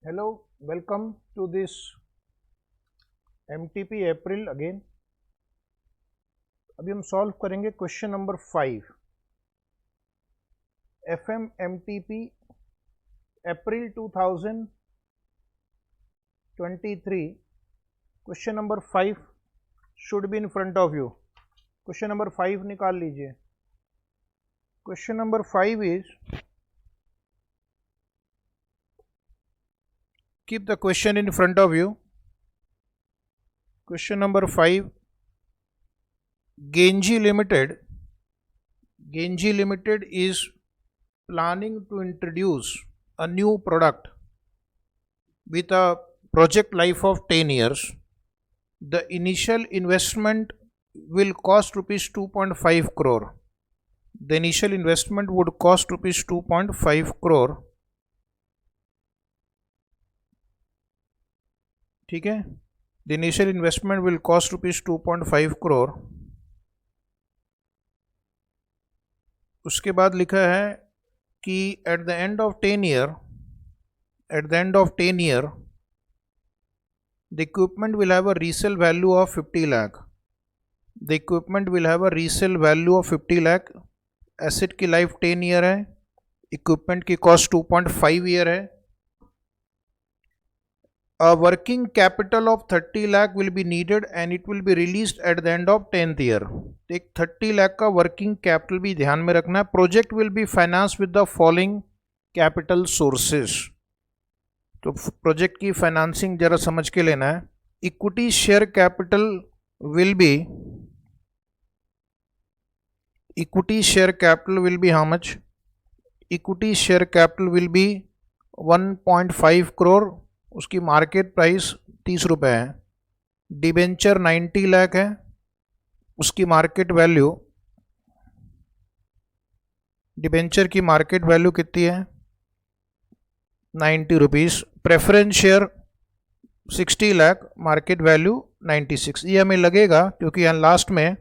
Hello, welcome to this MTP April again. अभी हम solve करेंगे question number 5 FM MTP April 2023. Question number 5 should be in front of you. Question number 5 निकाल लीजिए. Question number 5 is, keep the question in front of you. Question number 5, Genji Limited is planning to introduce a new product with a project life of 10 years. The initial investment will cost rupees 2.5 crore. The initial investment would cost rupees 2.5 crore. ठीक है. The initial investment will cost rupees 2.5 crore. उसके बाद लिखा है कि at the end of 10 year the equipment will have a resale value of 50 lakh. The equipment will have a resale value of 50 lakh. Asset की life 10 year है. Equipment की cost 2.5 year है. A working capital of 30 lakh will be needed and it will be released at the end of 10th year. एक 30 लाख का working capital भी ध्यान में रखना है. Project will be finance with the following capital sources. तो project की financing जरा समझ के लेना है. Equity share capital will be how much? Equity share capital will be 1.5 crore. उसकी मार्केट प्राइस 30 रुपये है. डिबेंचर 90 लाख है. उसकी मार्केट वैल्यू, डिबेंचर की मार्केट वैल्यू कितनी है? 90 rupees. Preference share 60 lakh, market value 96. ये हमें लगेगा क्योंकि यहाँ लास्ट में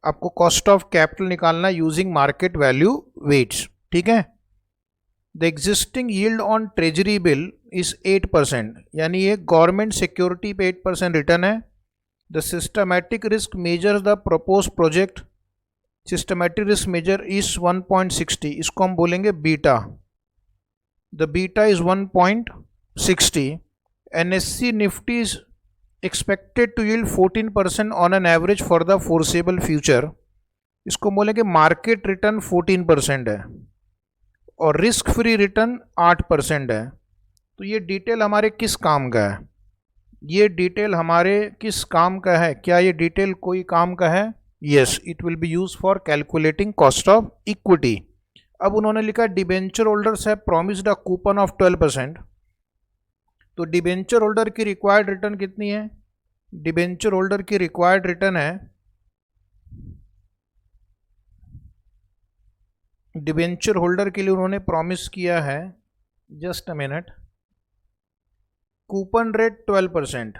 आपको कॉस्ट ऑफ कैपिटल निकालना यूजिंग मार्केट वैल्यू वेट्स. ठीक है. The existing yield on treasury bill is 8%, यानी ये गवर्नमेंट सिक्योरिटी पे 8% रिटर्न है. The systematic risk measure the propose project. Systematic risk measure is 1.60. इसको हम बोलेंगे beta. The beta is 1.60. NSE Nifty is expected to yield 14% on an average for the foreseeable future. इसको बोलेंगे market return 14% है और risk free return 8% है. तो ये डिटेल हमारे किस काम का है? क्या ये डिटेल कोई काम का है? Yes, it will be use for calculating cost of equity. अब उन्होंने लिखा डिबेंचर होल्डर्स है प्रॉमिस्ड अ कूपन ऑफ 12%. तो डिबेंचर होल्डर की रिक्वायर्ड रिटर्न कितनी है? डिबेंचर होल्डर की रिक्वायर्ड रिटर्न है, डिबेंचर होल्डर के लिए उन्होंने प्रॉमिस किया है, just a minute, coupon rate 12%,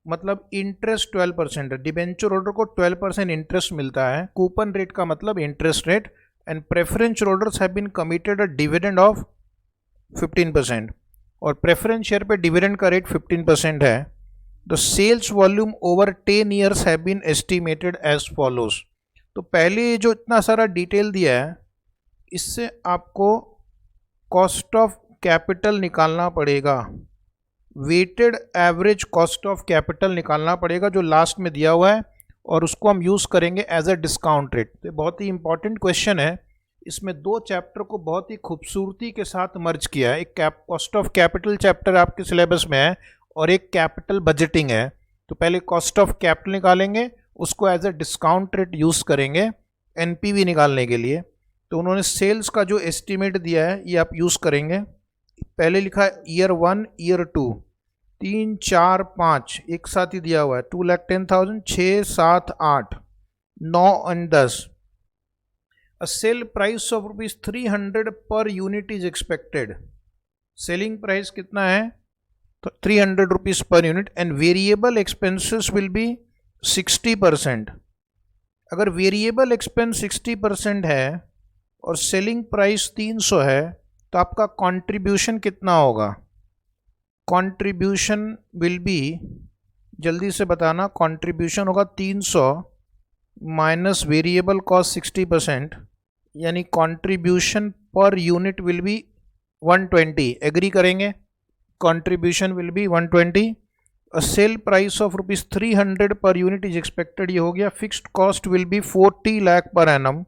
मतलब इंटरेस्ट 12% है. डिबेंचर होल्डर को 12% इंटरेस्ट मिलता है. कूपन रेट का मतलब interest rate. And preference holders have been committed a dividend of 15%, और प्रेफरेंस शेयर पे डिविडेंड का रेट 15% है. The sales volume over 10 years have been estimated as follows. तो पहले जो इतना सारा डिटेल दिया है, इससे आपको कॉस्ट ऑफ कैपिटल निकालना पड़ेगा. Weighted average cost of capital निकालना पड़ेगा जो लास्ट में दिया हुआ है, और उसको हम यूज़ करेंगे एज अ डिस्काउंट रेट. तो बहुत ही इंपॉर्टेंट क्वेश्चन है. इसमें 2 चैप्टर को बहुत ही खूबसूरती के साथ मर्ज किया है. एक कॉस्ट ऑफ कैपिटल चैप्टर आपके सिलेबस में है और एक कैपिटल बजटिंग है. तो पहले कॉस्ट ऑफ कैपिटल निकालेंगे, उसको as a discount rate use करेंगे एनपीवी निकालने के लिए. तो उन्होंने सेल्स का जो एस्टीमेट दिया है ये आप यूज़ करेंगे. पहले लिखा है ईयर 1, ईयर 2, 3, 4, 5 एक साथ ही दिया हुआ है. 2,10,000, 6, 7, 8, 9 और 10. अ sale price of ₹300 per unit is expected. Selling price कितना है? तो 300 rupees per unit. And variable expenses will be 60%. अगर वेरिएबल एक्सपेंस 60% है और सेलिंग प्राइस 300 है, तो आपका कंट्रीब्यूशन कितना होगा? कंट्रीब्यूशन विल बी, जल्दी से बताना, कंट्रीब्यूशन होगा 300 माइनस वेरिएबल कॉस्ट 60%, यानी contribution per unit will be 120। Agree करेंगे? Contribution will be 120। A sale price of ₹300 per unit is expected, ये हो गया। Fixed cost will be 40 lakh per annum.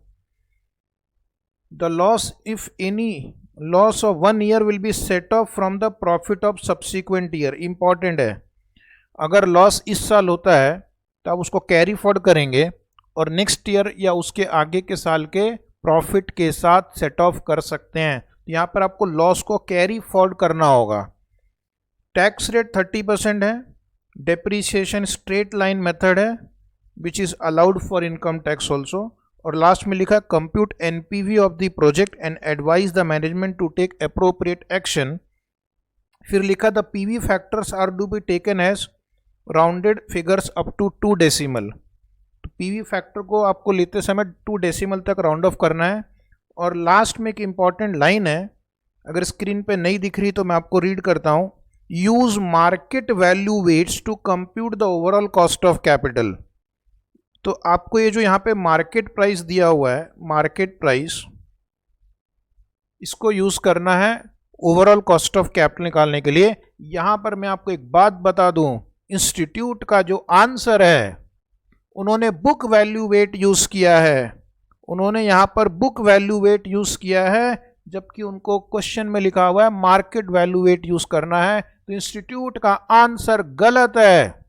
The loss if any loss of 1 year will be set off from the profit of subsequent year. Important है, अगर loss इस साल होता है तो आप उसको कैरी फॉरवर्ड करेंगे और नेक्स्ट ईयर या उसके आगे के साल के प्रॉफिट के साथ सेट ऑफ कर सकते हैं। तो यहाँ पर आपको लॉस को कैरी फॉरवर्ड करना होगा। टैक्स रेट 30% है। डेप्रीसिएशन स्ट्रेट लाइन मेथड है which is allowed for income tax also. और लास्ट में लिखा compute NPV of the project and advise the management to take appropriate action. फिर लिखा the PV factors are to be taken as rounded figures up to 2 decimal. तो PV factor को आपको लेते समय 2 डेसिमल तक राउंड ऑफ करना है। और लास्ट में एक इंपॉर्टेंट लाइन है, अगर स्क्रीन पे नहीं दिख रही तो मैं आपको रीड करता हूँ। Use market value weights to compute the overall cost of capital. तो आपको ये जो यहाँ पे मार्केट प्राइस दिया हुआ है, मार्केट प्राइस, इसको यूज करना है ओवरऑल कॉस्ट ऑफ कैपिटल निकालने के लिए। यहाँ पर मैं आपको एक बात बता दूं, इंस्टीट्यूट का जो आंसर है उन्होंने बुक वैल्यू वेट यूज किया है। उन्होंने यहाँ पर बुक वैल्यू वेट यूज किया है, जबकि उनको क्वेश्चन में लिखा हुआ है मार्केट वैल्यू वेट यूज करना है। तो इंस्टीट्यूट का आंसर गलत है,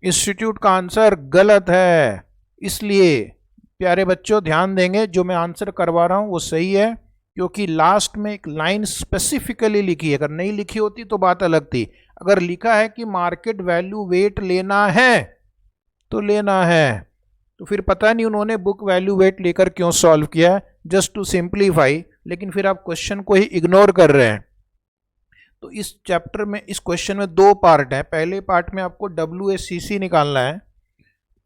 इंस्टीट्यूट का आंसर गलत है। इसलिए प्यारे बच्चों ध्यान देंगे, जो मैं आंसर करवा रहा हूं वो सही है, क्योंकि लास्ट में एक लाइन स्पेसिफिकली लिखी है। अगर नहीं लिखी होती तो बात अलग थी। अगर लिखा है कि मार्केट वैल्यू वेट लेना है तो लेना है, तो फिर पता नहीं उन्होंने बुक वैल्यू वेट लेकर क्यों सॉल्व किया, जस्ट टू सिंप्लीफाई। लेकिन फिर आप क्वेश्चन को ही इग्नोर कर रहे हैं। तो इस चैप्टर में, इस क्वेश्चन में 2 पार्ट हैं। पहले पार्ट में आपको WACC निकालना है।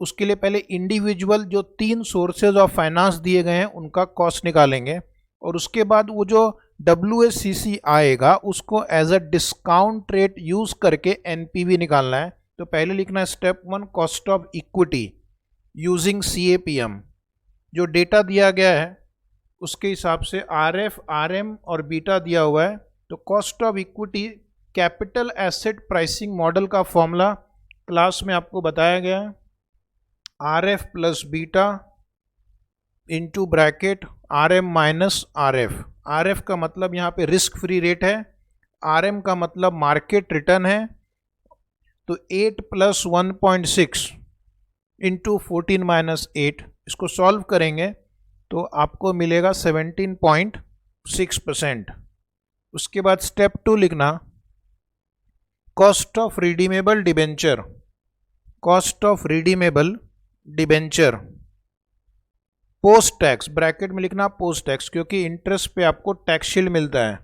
उसके लिए पहले इंडिविजुअल जो 3 सोर्सेज ऑफ फाइनेंस दिए गए हैं उनका कॉस्ट निकालेंगे, और उसके बाद वो जो WACC आएगा उसको as a discount rate use करके NPV निकालना है। तो पहले लिखना है step 1 cost of equity using CAPM। जो डेटा दिया गया है उसके हिसाब से RF, RM और बीटा दिया हुआ है। तो cost of equity capital asset pricing model का फॉर्मूला क्लास में आपको बताया गया है, RF plus beta into bracket RM minus RF। RF का मतलब यहाँ पे रिस्क फ्री रेट है, RM का मतलब मार्केट रिटर्न है। तो 8 प्लस 1.6 इंटू 14 माइनस 8, इसको सॉल्व करेंगे तो आपको मिलेगा 17.6%। उसके बाद स्टेप 2 लिखना cost of redeemable debenture, cost of redeemable debenture post tax, bracket में लिखना पोस्ट टैक्स, क्योंकि इंटरेस्ट पे आपको टैक्स शील्ड मिलता है,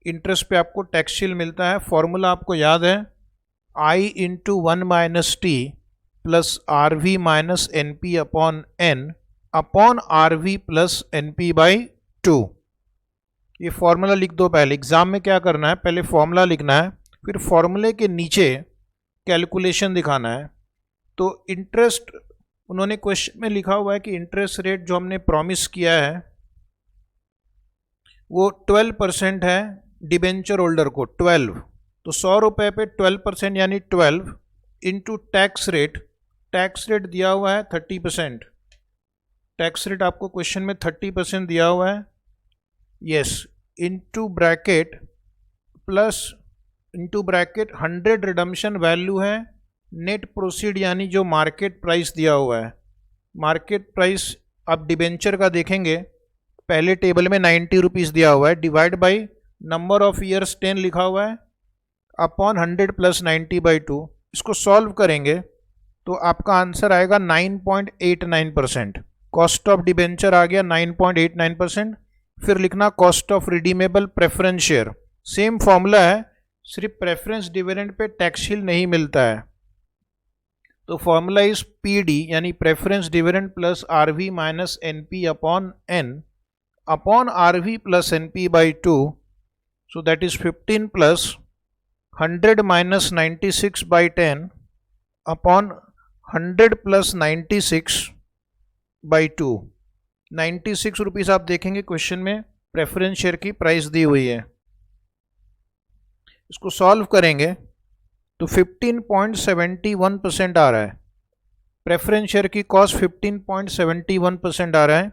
इंटरेस्ट पे आपको टैक्स शील्ड मिलता है। फॉर्मूला आपको याद है, I into 1 minus T plus RV minus NP upon N upon RV plus NP by 2। ये फॉर्मूला लिख दो। पहले एग्जाम में क्या करना है, पहले फॉर्मूला लिखना है, फिर फॉर्मूले के नीचे कैलकुलेशन दिखाना है। तो इंटरेस्ट, उन्होंने क्वेश्चन में लिखा हुआ है कि इंटरेस्ट रेट जो हमने प्रॉमिस किया है वो 12% है डिबेंचर होल्डर को, 12। तो 100 रुपये पे 12% यानी 12 into tax rate, tax rate दिया हुआ है 30%, टैक्स रेट आपको क्वेश्चन में 30% दिया हुआ है, yes, into bracket plus into bracket 100 redemption value है, नेट प्रोसीड यानी जो मार्केट प्राइस दिया हुआ है। मार्केट प्राइस आप डिबेंचर का देखेंगे, पहले टेबल में 90 रुपीज़ दिया हुआ है, divide by number of years 10 लिखा हुआ है, अपॉन 100 प्लस 90 बाई 2। इसको सॉल्व करेंगे तो आपका आंसर आएगा 9.89%। कॉस्ट ऑफ डिबेंचर आ गया 9.89%। फिर लिखना cost of redeemable preference share, same formula है, सिर्फ preference dividend pay tax shield नहीं मिलता है। तो फॉर्मूला इज PD यानी preference dividend plus RV minus NP upon N upon RV plus NP by 2। So that is 15 plus 100 minus 96 by 10 upon 100 plus 96 by 2। 96 rupees आप देखेंगे question में preference share की price दी हुई है। इसको सॉल्व करेंगे तो 15.71% आ रहा है। प्रेफरेंस शेयर की कॉस्ट 15.71% आ रहा है।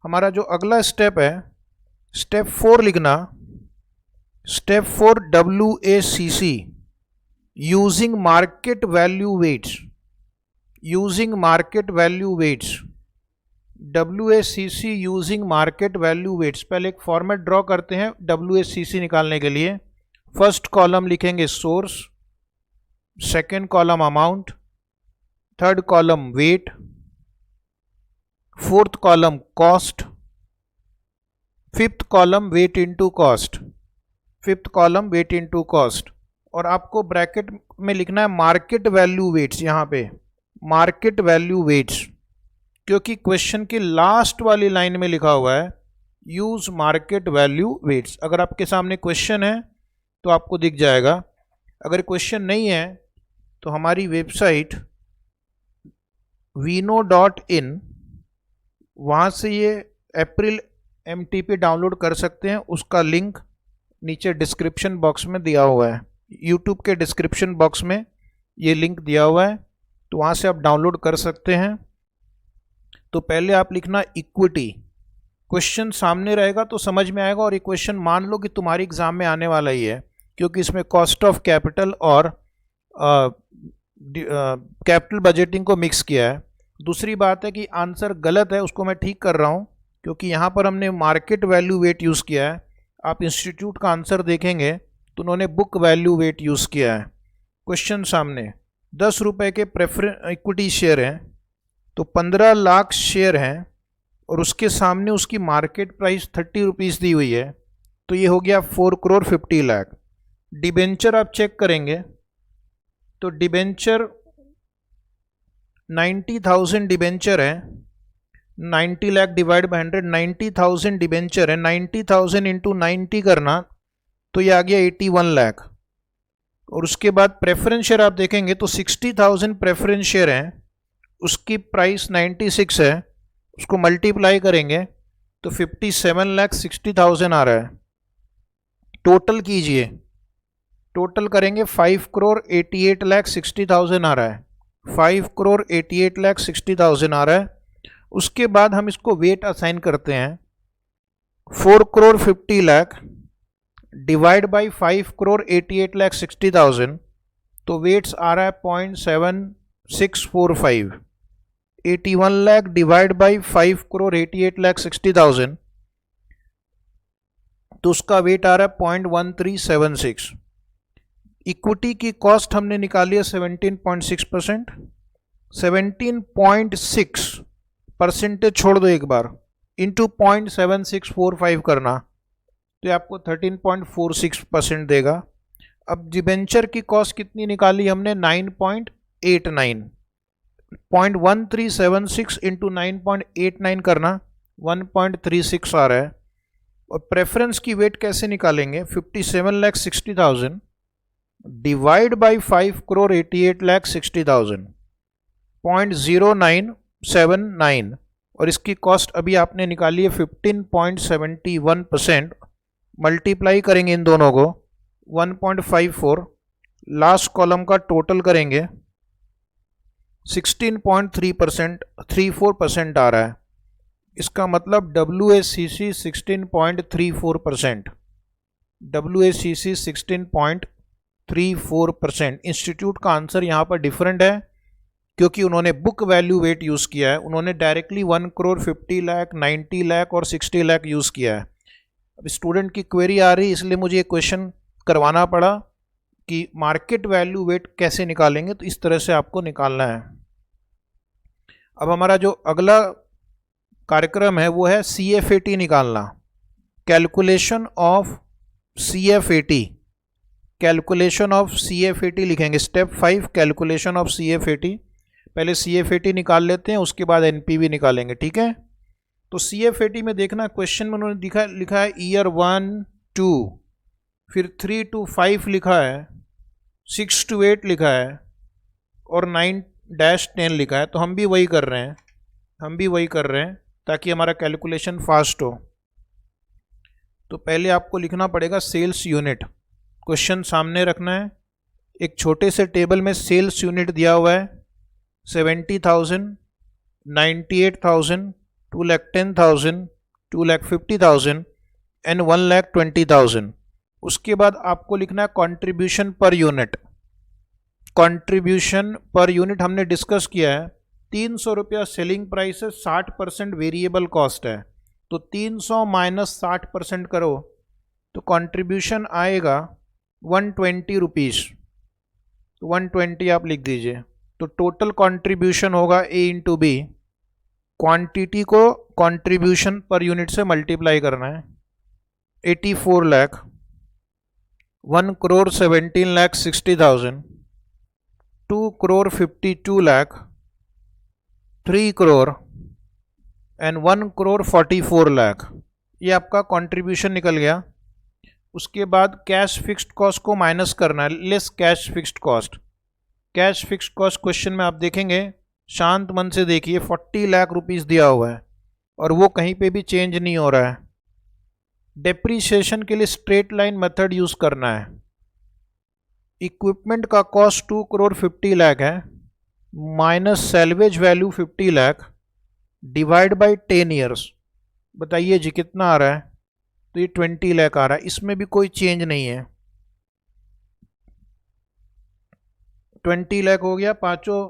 हमारा जो अगला स्टेप है, स्टेप 4 लिखना। Step 4 WACC using market value weights. Using market value weights, WACC using market value weights. पहले एक फॉर्मेट ड्रॉ करते हैं WACC निकालने के लिए। फर्स्ट कॉलम लिखेंगे source, second column amount, third column weight, fourth column cost, fifth column weight into cost, fifth column weight into cost. और आपको ब्रैकेट में लिखना है मार्केट वैल्यू वेट्स। यहाँ पे मार्केट वैल्यू वेट्स, क्योंकि क्वेश्चन की लास्ट वाली लाइन में लिखा हुआ है यूज मार्केट वैल्यू वेट्स। अगर आपके सामने क्वेश्चन है तो आपको दिख जाएगा, अगर क्वेश्चन नहीं है तो हमारी वेबसाइट vino.in, वहाँ से ये अप्रैल MTP डाउनलोड कर सकते हैं। उसका लिंक नीचे डिस्क्रिप्शन बॉक्स में दिया हुआ है। यूट्यूब के डिस्क्रिप्शन बॉक्स में ये लिंक दिया हुआ है, तो वहाँ से आप डाउनलोड कर सकते हैं। तो पहले आप लिखना इक्विटी। क्वेश्चन सामने रहेगा तो समझ में आएगा, और ये क्वेश्चन मान लो कि तुम्हारी एग्जाम में आने वाला ही है, क्योंकि इसमें कॉस्ट ऑफ कैपिटल और कैपिटल बजटिंग को मिक्स किया है। दूसरी बात है कि आंसर गलत है, उसको मैं ठीक कर रहा हूँ, क्योंकि यहाँ पर हमने मार्केट वैल्यू वेट यूज़ किया है। आप इंस्टीट्यूट का आंसर देखेंगे तो उन्होंने बुक वैल्यू वेट यूज़ किया है। क्वेश्चन सामने 10 रुपये के इक्विटी शेयर हैं, तो 15 लाख शेयर हैं, और उसके सामने उसकी मार्केट प्राइस 30 रुपीज़ दी हुई है, तो ये हो गया 4 करोड़ 50 लाख। डिबेंचर आप चेक करेंगे तो डिबेंचर 90,000 डिबेंचर है। 90 लाख डिवाइड बाई 100, 90,000 डिबेंचर है। 90,000 इंटू 90 करना तो ये आ गया 81 लाख। और उसके बाद प्रेफरेंस शेयर आप देखेंगे तो 60,000 प्रेफरेंस शेयर हैं, उसकी प्राइस 96 है, उसको मल्टीप्लाई करेंगे तो 57,60,000 आ रहा है। टोटल कीजिए, टोटल करेंगे 5 करोड़ 88,60,000 आ रहा है। 5 करोड़ 88,60,000 आ रहा है। उसके बाद हम इसको वेट असाइन करते हैं। 4 करोड़ 50 लाख डिवाइड बाई 5 करोड़ 88,60,000, तो वेट्स आ रहा है 0.7645। 81 लाख डिवाइड बाई 5 करोड़ 88,60,000, तो उसका वेट आ रहा है 0.1376। इक्विटी की कॉस्ट हमने निकाली है 17.6%। 17.6 परसेंटेज छोड़ दो एक बार, इंटू 0.7645 करना तो ये आपको 13.46% देगा। अब डिबेंचर की कॉस्ट कितनी निकाली हमने, 9.89। 0.1376 इंटू 9.89 करना 1.36 आ रहा है। और प्रेफरेंस की वेट कैसे निकालेंगे, 57,60,000 डिवाइड बाई 5 करोड़ 88,60,000, 0.0979, और इसकी कॉस्ट अभी आपने निकाली है 15.71%। मल्टीप्लाई करेंगे इन दोनों को 1.54, लास्ट कॉलम का टोटल करेंगे 16.34% आ रहा है। इसका मतलब WACC 16.34%, WACC 16.34%। इंस्टीट्यूट का आंसर यहाँ पर डिफरेंट है, क्योंकि उन्होंने बुक वैल्यू वेट यूज़ किया है। उन्होंने डायरेक्टली 1 करोड़ 50 लाख, 90 लाख और 60 लाख यूज़ किया है। अब स्टूडेंट की क्वेरी आ रही, इसलिए मुझे ये क्वेश्चन करवाना पड़ा कि मार्केट वैल्यू वेट कैसे निकालेंगे। तो इस तरह से आपको निकालना है। अब हमारा जो अगला कार्यक्रम है वो है CFAT निकालना, calculation of CFAT। Calculation of CFAT लिखेंगे, स्टेप 5 कैलकुलेशन ऑफ CFAT। पहले CFAT निकाल लेते हैं, उसके बाद NPV निकालेंगे, ठीक है। तो CFAT में देखना, क्वेश्चन में उन्होंने लिखा है ईयर 1 2, फिर 3 to 5 लिखा है, 6 to 8 लिखा है और 9-10 लिखा है, तो हम भी वही कर रहे हैं ताकि हमारा कैलकुलेशन फास्ट हो। तो पहले आपको लिखना पड़ेगा सेल्स यूनिट, क्वेश्चन सामने रखना है। एक छोटे से टेबल में सेल्स यूनिट दिया हुआ है 70,000, 98,000, 2,10,000, 2,50,000 एंड 1,20,000। उसके बाद आपको लिखना है contribution per unit. Contribution per unit हमने डिस्कस किया है, 300 रुपया सेलिंग प्राइस है, 60% वेरिएबल कॉस्ट है, तो 300 माइनस 60% करो तो कंट्रीब्यूशन आएगा 120 रुपीज़। 120 आप लिख दीजिए। तो टोटल कंट्रीब्यूशन होगा ए इंटू बी, क्वांटिटी को कंट्रीब्यूशन पर यूनिट से मल्टीप्लाई करना है। 84 लाख, 1,17,60,000, 2,52 लाख, 3 करोड़ एंड 1,44 लाख। ये आपका कंट्रीब्यूशन निकल गया। उसके बाद कैश फिक्स्ड कॉस्ट को माइनस करना है, less cash fixed cost. Cash fixed cost question में आप देखेंगे, शांत मन से देखिए, 40 लाख रुपीस दिया हुआ है और वो कहीं पे भी चेंज नहीं हो रहा है। डेप्रीशिएशन के लिए स्ट्रेट लाइन मेथड यूज करना है। इक्विपमेंट का कॉस्ट 2,50 लाख है, minus salvage value 50 lakh, divide by 10 years. बताइए जी कितना आ रहा है? तो ये 20 लाख आ रहा है, इसमें भी कोई चेंज नहीं है। 20 लाख हो गया, पांचों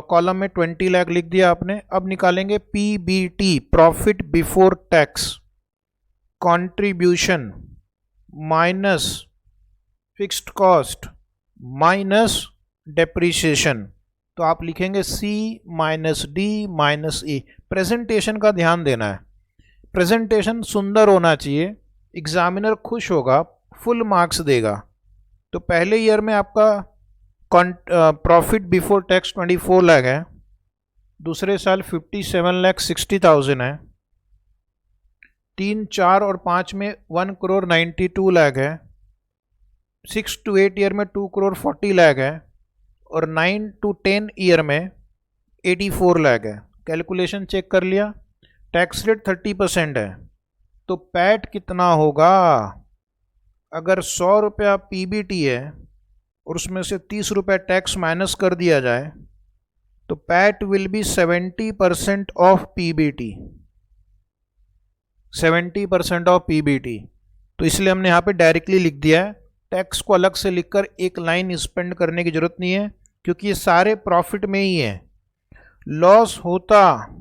कॉलम में 20 लाख लिख दिया आपने। अब निकालेंगे PBT, profit before tax. Contribution minus fixed cost minus depreciation, तो आप लिखेंगे सी माइनस डी माइनस ई। प्रेजेंटेशन का ध्यान देना है, प्रेजेंटेशन सुंदर होना चाहिए, एग्जामिनर खुश होगा, फुल मार्क्स देगा। तो पहले ईयर में आपका प्रॉफिट बिफोर टैक्स 24 लाख है, दूसरे साल 57,60,000 है, 3, 4 और 5 में 1,92 लाख है, 6 to 8 ईयर में 2,40 लाख है और 9 to 10 ईयर में 84 लाख है। कैलकुलेशन चेक कर लिया, टैक्स रेट 30% है, तो पैट कितना होगा? अगर 100 रुपया पीबीटी है और उसमें से 30 रुपया टैक्स माइनस कर दिया जाए तो PAT will be 70% of PBT, 70% of PBT. तो इसलिए हमने यहाँ पे डायरेक्टली लिख दिया है, टैक्स को अलग से लिखकर एक लाइन स्पेंड करने की जरूरत नहीं है क्योंकि ये सारे प्रॉफिट में ही है। लॉस होता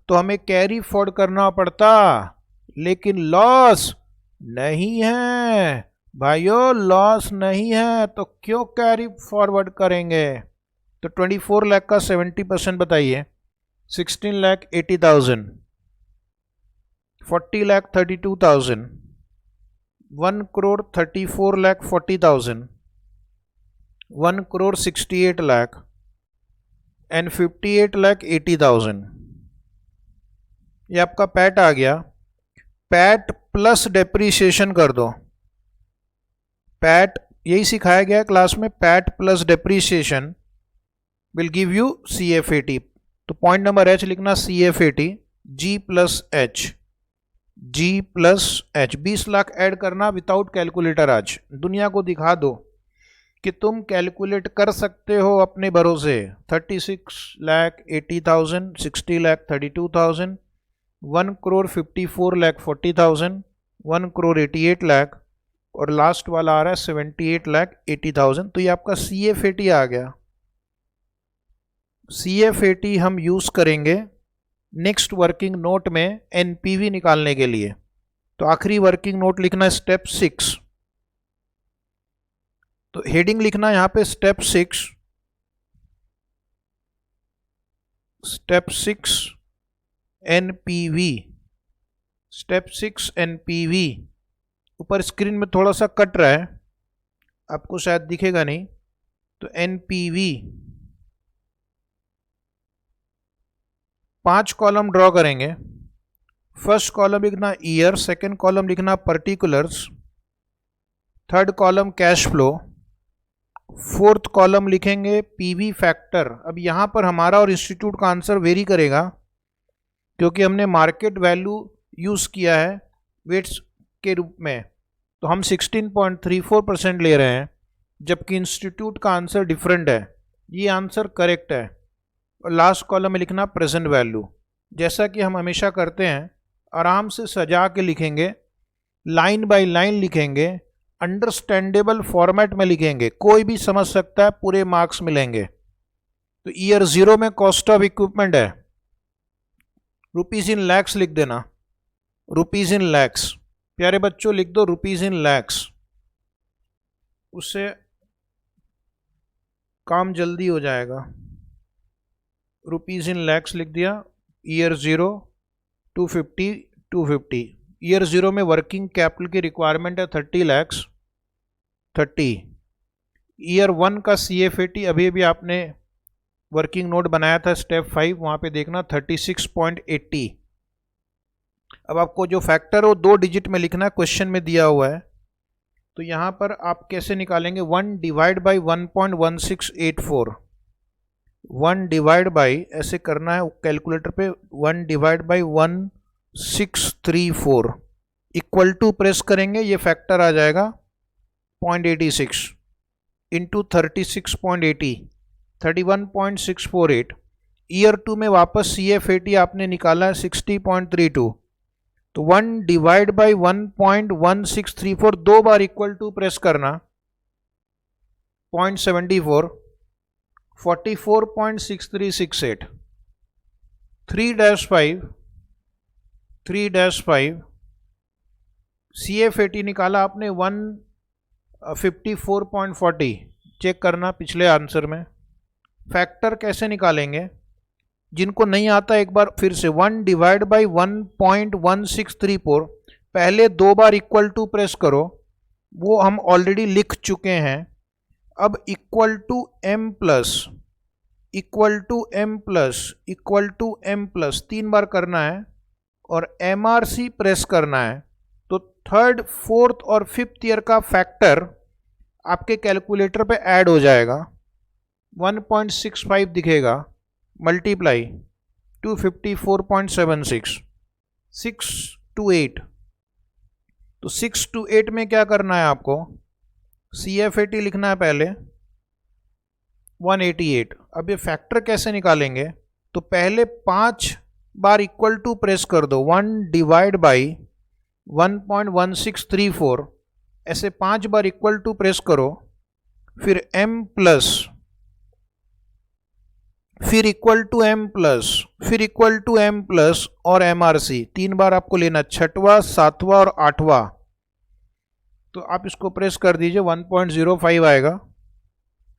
तो हमें कैरी फॉरवर्ड करना पड़ता, लेकिन लॉस नहीं है भाइयों, लॉस नहीं है तो क्यों कैरी फॉरवर्ड करेंगे? तो 24 लाख का 70% बताइए, 16,80,000, 40,32,000, 1,34,40,000, 1,68 लाख एंड 58,80,000। ये आपका पैट आ गया। पैट प्लस डेप्रीशिएशन कर दो। पैट यही सिखाया गया है क्लास में, PAT plus depreciation will give you CFAT। तो पॉइंट नंबर H लिखना CFAT, G plus H, G plus H। 20 lakh add करना विदाउट कैलकुलेटर। आज दुनिया को दिखा दो कि तुम कैलकुलेट कर सकते हो अपने भरोसे। 36,80,000, 60,32,000, 1,54,40,000, 1,88 लाख और लास्ट वाला आ रहा है 78,80,000। तो ये आपका CFAT आ गया। CFAT हम यूज करेंगे नेक्स्ट वर्किंग नोट में NPV निकालने के लिए। तो आखिरी वर्किंग नोट लिखना स्टेप 6। तो हेडिंग लिखना यहां पे step 6, step 6 NPV, step 6 NPV। ऊपर स्क्रीन में थोड़ा सा कट रहा है, आपको शायद दिखेगा नहीं। तो NPV 5 कॉलम ड्रॉ करेंगे। फर्स्ट कॉलम लिखना ईयर, सेकंड कॉलम लिखना particulars, third column cash flow, fourth column लिखेंगे पीवी फैक्टर। अब यहाँ पर हमारा और इंस्टीट्यूट का आंसर वेरी करेगा क्योंकि हमने मार्केट वैल्यू यूज़ किया है वेट्स के रूप में, तो हम 16.34% ले रहे हैं, जबकि इंस्टीट्यूट का आंसर डिफरेंट है। ये आंसर करेक्ट है। और लास्ट कॉलम में लिखना प्रेजेंट वैल्यू, जैसा कि हम हमेशा करते हैं, आराम से सजा के लिखेंगे, लाइन बाय लाइन लिखेंगे, अंडरस्टैंडेबल फॉर्मेट में लिखेंगे, कोई भी समझ सकता है, पूरे मार्क्स मिलेंगे। तो ईयर 0 में कॉस्ट ऑफ इक्विपमेंट है, रुपीज इन लैक्स लिख देना, रुपीज इन लैक्स। प्यारे बच्चों लिख दो रुपीज इन लैक्स, उससे काम जल्दी हो जाएगा। रुपीज इन लैक्स लिख दिया। ईयर 0 250 ईयर 0 में वर्किंग कैपिटल की रिक्वायरमेंट है 30 लैक्स 30। ईयर 1 का CFAT अभी भी आपने वर्किंग नोट बनाया था स्टेप 5, वहाँ पे देखना 36.80। अब आपको जो फैक्टर हो 2 डिजिट में लिखना, क्वेश्चन में दिया हुआ है। तो यहाँ पर आप कैसे निकालेंगे, 1 डिवाइड बाई 1.1684, 1 डिवाइड बाई ऐसे करना है कैलकुलेटर पे, 1 divide by 1634 equal to press करेंगे, ये फैक्टर आ जाएगा 0.86 इंटू 36.80 31.648। ईयर 2 में वापस CFAT आपने निकाला है 60.32, तो 1 डिवाइड बाई 1.1634 2 बार इक्वल टू प्रेस करना, 0.74 44.6368 3-5 CFAT निकाला आपने 154.40, चेक करना पिछले आंसर में। फैक्टर कैसे निकालेंगे, जिनको नहीं आता एक बार फिर से, 1 डिवाइड बाई 1.1634 पहले 2 बार इक्वल टू प्रेस करो, वो हम ऑलरेडी लिख चुके हैं। अब इक्वल टू m प्लस 3 बार करना है और MRC प्रेस करना है, तो 3rd 4th और 5th ईयर का फैक्टर आपके कैलकुलेटर पे ऐड हो जाएगा, 1.65 दिखेगा, मल्टीप्लाई 254.76 6 to 8। तो 6 to 8 में क्या करना है आपको, CFAT लिखना है पहले 188। अब ये फैक्टर कैसे निकालेंगे, तो पहले 5 बार इक्वल टू प्रेस कर दो, 1 डिवाइड बाई 1.1634 ऐसे 5 बार इक्वल टू प्रेस करो, फिर m प्लस, फिर इक्वल टू m प्लस, फिर इक्वल टू m प्लस और MRC 3 बार आपको लेना, 6वां 7वां और 8वां। तो आप इसको प्रेस कर दीजिए, 1.05 आएगा,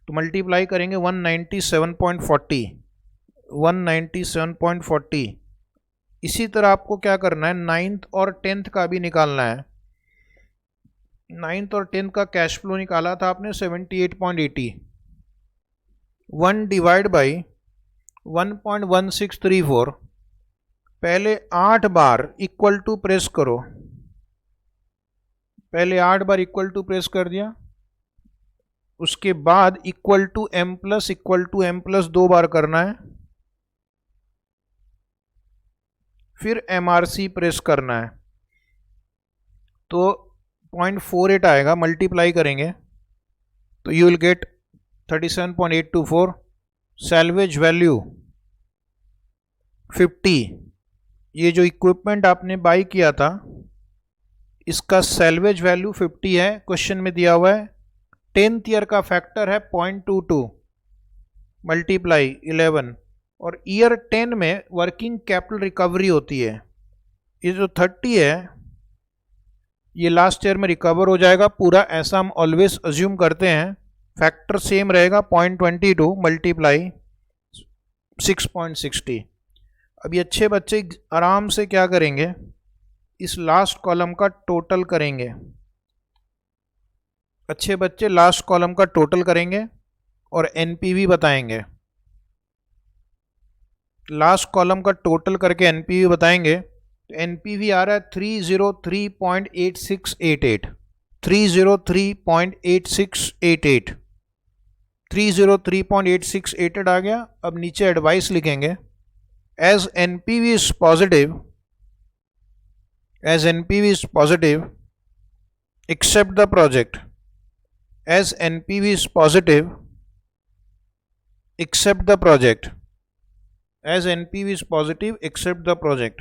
तो मल्टीप्लाई करेंगे 197.40। इसी तरह आपको क्या करना है, 9th और 10th का भी निकालना है। 9th और 10th का कैश फ्लो निकाला था आपने 78.80, 1 डिवाइड बाई 1.1634 पहले 8 बार इक्वल टू प्रेस करो, पहले 8 बार इक्वल टू प्रेस कर दिया, उसके बाद इक्वल टू m प्लस 2 बार करना है, फिर MRC प्रेस करना है, तो 0.48 आएगा, मल्टीप्लाई करेंगे तो you will get 37.824। Salvage value 50, ये जो इक्विपमेंट आपने बाई किया था इसका सैल्वेज वैल्यू 50 है, क्वेश्चन में दिया हुआ है। 10th ईयर का फैक्टर है 0.22 मल्टीप्लाई 11, और ईयर 10 में वर्किंग कैपिटल रिकवरी होती है। ये जो 30 है ये लास्ट ईयर में रिकवर हो जाएगा पूरा, ऐसा हम ऑलवेज अज्यूम करते हैं। फैक्टर सेम रहेगा 0.22 मल्टीप्लाई 6.60। अभी अच्छे बच्चे आराम से क्या करेंगे, इस लास्ट कॉलम का टोटल करेंगे। अच्छे बच्चे लास्ट कॉलम का टोटल करेंगे और NPV बताएंगे। लास्ट कॉलम का टोटल करके NPV बताएंगे, तो NPV आ रहा है 303.8688, 303.8688। 303.8688 आ गया। अब नीचे एडवाइस लिखेंगे, as NPV is positive, accept the project, as NPV is positive, accept the project, as NPV is positive, accept the project।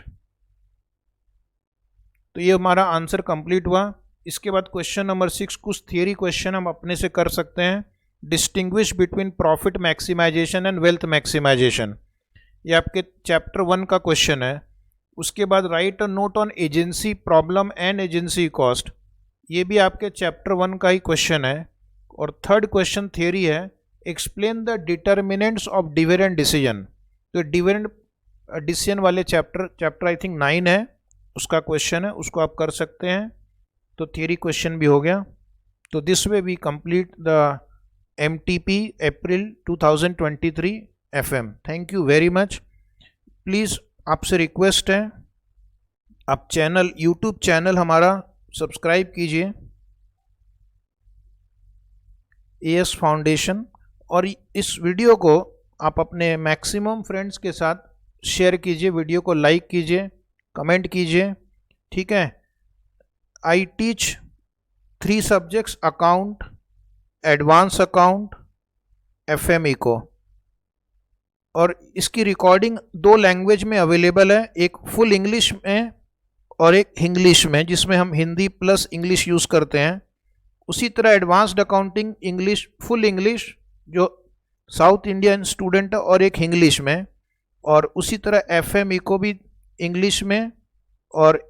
तो ये हमारा आंसर कंप्लीट हुआ। इसके बाद क्वेश्चन नंबर 6, कुछ थियरी क्वेश्चन हम अपने से कर सकते हैं। Distinguish between profit maximisation and wealth maximisation, ये आपके चैप्टर 1 का क्वेश्चन है। उसके बाद write a note on agency problem and agency cost, ये भी आपके चैप्टर 1 का ही क्वेश्चन है। और थर्ड क्वेश्चन थियरी है, explain the determinants of dividend decision, तो डिविडेंड डिसीजन वाले चैप्टर आई थिंक 9 है, उसका क्वेश्चन है, उसको आप कर सकते हैं। तो थियरी क्वेश्चन भी हो गया। तो this way we complete the MTP April 2023 FM। Thank you very much. Please आपसे रिक्वेस्ट है, आप यूट्यूब चैनल हमारा सब्सक्राइब कीजिए, AS फाउंडेशन, और इस वीडियो को आप अपने मैक्सिमम फ्रेंड्स के साथ शेयर कीजिए, वीडियो को लाइक कीजिए, कमेंट कीजिए, ठीक है। I teach 3 subjects, account, advance account, FM eco, और इसकी रिकॉर्डिंग 2 लैंग्वेज में अवेलेबल है, एक फुल इंग्लिश में और एक इंग्लिश में, जिसमें हम हिंदी प्लस इंग्लिश यूज़ करते हैं। उसी तरह advanced accounting English, full English जो साउथ इंडियन स्टूडेंट है, और एक इंग्लिश में, और उसी तरह FM इको भी इंग्लिश में और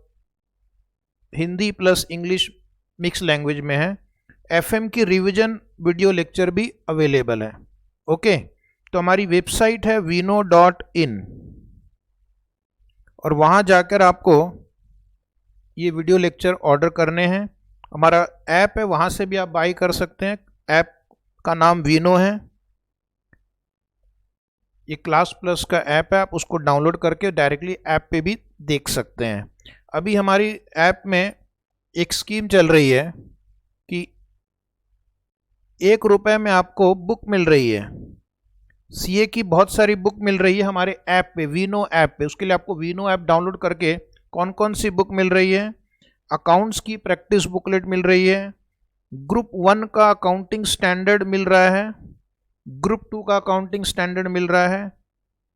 Hindi plus English mix language में है। FM की रिवीजन वीडियो लेक्चर भी अवेलेबल है। ओके, तो हमारी वेबसाइट है vino.in, और वहाँ जाकर आपको ये वीडियो लेक्चर ऑर्डर करने हैं। हमारा ऐप है, वहाँ से भी आप बाई कर सकते हैं। ऐप का नाम वीनो है, ये क्लास प्लस का ऐप है, आप उसको डाउनलोड करके डायरेक्टली ऐप पे भी देख सकते हैं। अभी हमारी ऐप में एक स्कीम चल रही है कि 1 रुपये में आपको बुक मिल रही है, CA की बहुत सारी बुक मिल रही है हमारे ऐप पे, वीनो ऐप पे। उसके लिए आपको वीनो ऐप डाउनलोड करके कौन कौन सी बुक मिल रही है, अकाउंट्स की प्रैक्टिस बुकलेट मिल रही है, ग्रुप 1 का अकाउंटिंग स्टैंडर्ड मिल रहा है, ग्रुप 2 का अकाउंटिंग स्टैंडर्ड मिल रहा है,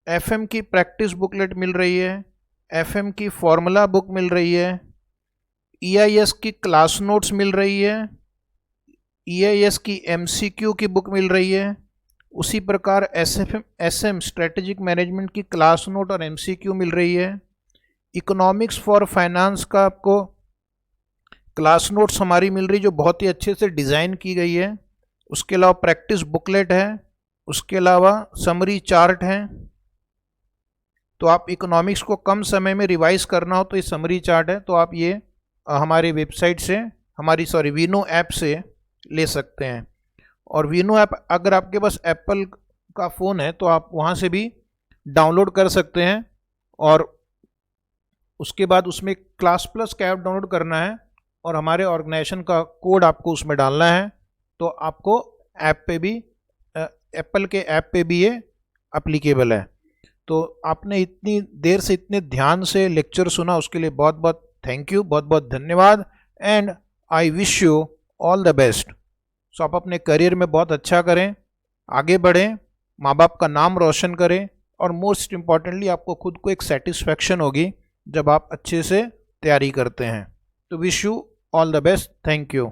FM की प्रैक्टिस बुकलेट मिल रही है, FM की फॉर्मूला बुक मिल रही है, EIS की क्लास नोट्स मिल रही है, EIS की MCQ की बुक मिल रही है। उसी प्रकार SM स्ट्रेटेजिक मैनेजमेंट की क्लास नोट और MCQ मिल रही है। इकोनॉमिक्स फॉर फाइनेंस का आपको क्लास नोट्स हमारी मिल रही, जो बहुत ही अच्छे से डिज़ाइन की गई है। उसके अलावा प्रैक्टिस बुकलेट है, उसके अलावा समरी चार्ट है। तो आप इकोनॉमिक्स को कम समय में रिवाइज करना हो तो ये समरी चार्ट है, तो आप ये हमारी वेबसाइट से, वीनो ऐप से ले सकते हैं। और वीनो ऐप अगर आपके पास एप्पल का फ़ोन है तो आप वहाँ से भी डाउनलोड कर सकते हैं, और उसके बाद उसमें क्लास प्लस का ऐप डाउनलोड करना है और हमारे ऑर्गेनाइजेशन का कोड आपको उसमें डालना है, तो आपको ऐप पे भी, एप्पल के ऐप पे भी ये एप्लीकेबल है। तो आपने इतनी देर से इतने ध्यान से लेक्चर सुना, उसके लिए बहुत बहुत थैंक यू, बहुत बहुत धन्यवाद, and I wish you all the best. So आप अपने करियर में बहुत अच्छा करें, आगे बढ़ें, माँ बाप का नाम रोशन करें, और मोस्ट इम्पॉर्टेंटली आपको खुद को एक सेटिस्फैक्शन होगी जब आप अच्छे से तैयारी करते हैं। तो wish you all the best, thank you.